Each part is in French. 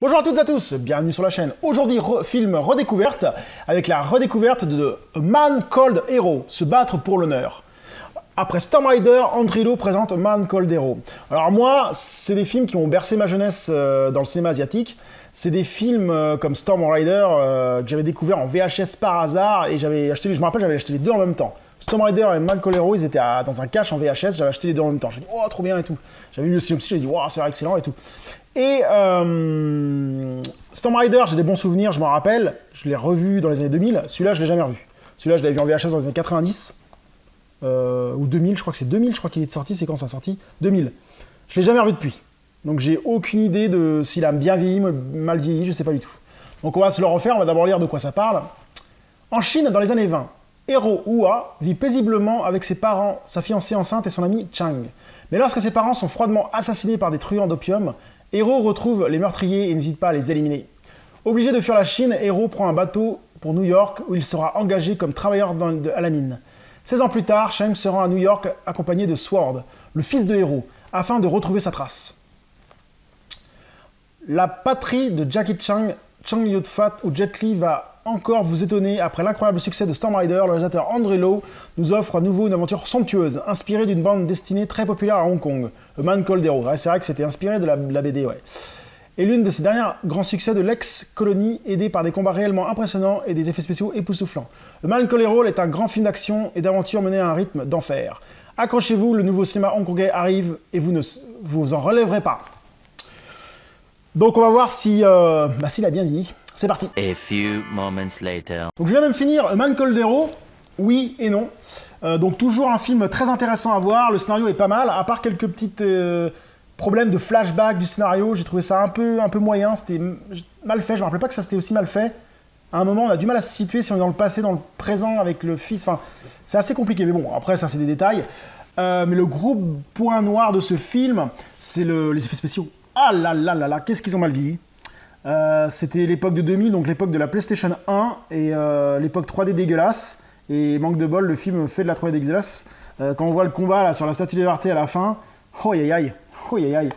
Bonjour à toutes et à tous, bienvenue sur la chaîne. Aujourd'hui, film redécouverte, avec la redécouverte de A Man Called Hero, se battre pour l'honneur. Après Storm Rider, Andrew présente A Man Called Hero. Alors moi, c'est des films qui ont bercé ma jeunesse dans le cinéma asiatique. C'est des films comme Storm Rider que j'avais découvert en VHS par hasard et j'avais acheté, je me rappelle, j'avais acheté les deux en même temps. Storm Rider et Man Called Hero, ils étaient dans un cache en VHS, j'avais acheté les deux en même temps. J'ai dit, oh, trop bien et tout. J'avais vu le synopsis, j'ai dit, wow, c'est excellent et tout. Et Storm Rider, j'ai des bons souvenirs, je m'en rappelle. Je l'ai revu dans les années 2000. Celui-là, je l'ai jamais revu. Celui-là, je l'avais vu en VHS dans les années 90. Ou 2000, je crois que c'est 2000, je crois qu'il est sorti. C'est quand ça a sorti 2000. Je l'ai jamais revu depuis. Donc j'ai aucune idée de s'il a bien vieilli, mal vieilli, je sais pas du tout. Donc on va se le refaire, on va d'abord lire de quoi ça parle. En Chine, dans les années 20, Hero Hua vit paisiblement avec ses parents, sa fiancée enceinte et son ami Chang. Mais lorsque ses parents sont froidement assassinés par des truands d'opium, Hero retrouve les meurtriers et n'hésite pas à les éliminer. Obligé de fuir la Chine, Hero prend un bateau pour New York où il sera engagé comme travailleur à la mine. 16 ans plus tard, Chang se rend à New York accompagné de Sword, le fils de Hero, afin de retrouver sa trace. La patrie de Jackie Chan, Chow Yun-fat ou Jet Li va encore vous étonner. Après l'incroyable succès de Storm Rider, le réalisateur Andrew Lau nous offre à nouveau une aventure somptueuse, inspirée d'une bande dessinée très populaire à Hong Kong, A Man Called Hero. Ouais, c'est vrai que c'était inspiré de la BD, ouais. Et l'une de ses derniers grands succès de l'ex-colonie, aidée par des combats réellement impressionnants et des effets spéciaux époustouflants. A Man Called Hero est un grand film d'action et d'aventure mené à un rythme d'enfer. Accrochez-vous, le nouveau cinéma hongkongais arrive et vous ne vous en relèverez pas. Donc on va voir si, s'il a bien dit. C'est parti. A few moments later. Donc je viens de me finir A Man Called Hero, oui et non. Donc toujours un film très intéressant à voir, le scénario est pas mal, à part quelques petits problèmes de flashback du scénario, j'ai trouvé ça un peu moyen, c'était mal fait, je me rappelais pas que ça c'était aussi mal fait. À un moment on a du mal à se situer si on est dans le passé, dans le présent avec le fils, enfin c'est assez compliqué, mais bon après ça c'est des détails. Mais le gros point noir de ce film, c'est les effets spéciaux. Ah là là là là, qu'est-ce qu'ils ont mal dit. C'était l'époque de 2000, donc l'époque de la PlayStation 1 et l'époque 3D dégueulasse. Et manque de bol, le film fait de la 3D dégueulasse. Quand on voit le combat là, sur la Statue de Liberté à la fin, oh aïe aïe, oh aïe aïe,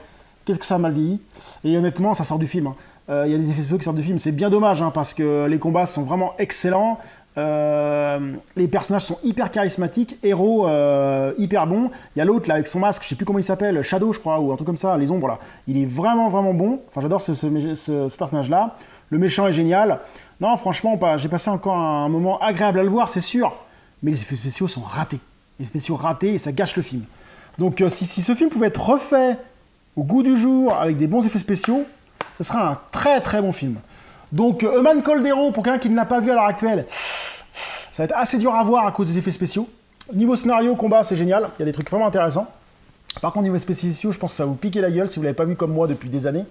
qu'est-ce que ça a mal vieilli. Et honnêtement, ça sort du film. Il y a des effets spéciaux qui sortent du film. C'est bien dommage parce que les combats sont vraiment excellents. Les personnages sont hyper charismatiques, Hero hyper bon. Il y a l'autre là avec son masque, je sais plus comment il s'appelle, Shadow je crois, ou un truc comme ça, les ombres là. Il est vraiment bon. Enfin j'adore ce personnage là. Le méchant est génial. Non franchement j'ai passé encore un moment agréable à le voir, c'est sûr. Mais les effets spéciaux sont ratés. Les effets spéciaux ratés et ça gâche le film. Donc si ce film pouvait être refait au goût du jour avec des bons effets spéciaux, ce serait un très bon film. Donc A Man Called Hero, pour quelqu'un qui ne l'a pas vu à l'heure actuelle, ça va être assez dur à voir à cause des effets spéciaux. Niveau scénario, combat, c'est génial. Il y a des trucs vraiment intéressants. Par contre, niveau effets spéciaux, je pense que ça va vous piquer la gueule si vous ne l'avez pas vu comme moi depuis des années.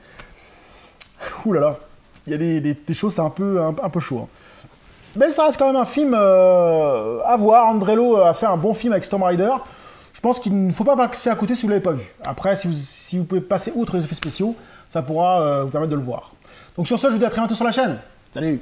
Ouh là là. Il y a des choses, c'est un peu chaud. Hein. Mais ça reste quand même un film à voir. Andrew Lau a fait un bon film avec Storm Rider. Je pense qu'il ne faut pas passer à côté si vous ne l'avez pas vu. Après, si vous pouvez passer outre les effets spéciaux, ça pourra vous permettre de le voir. Donc sur ce, je vous dis à très bientôt sur la chaîne. Salut!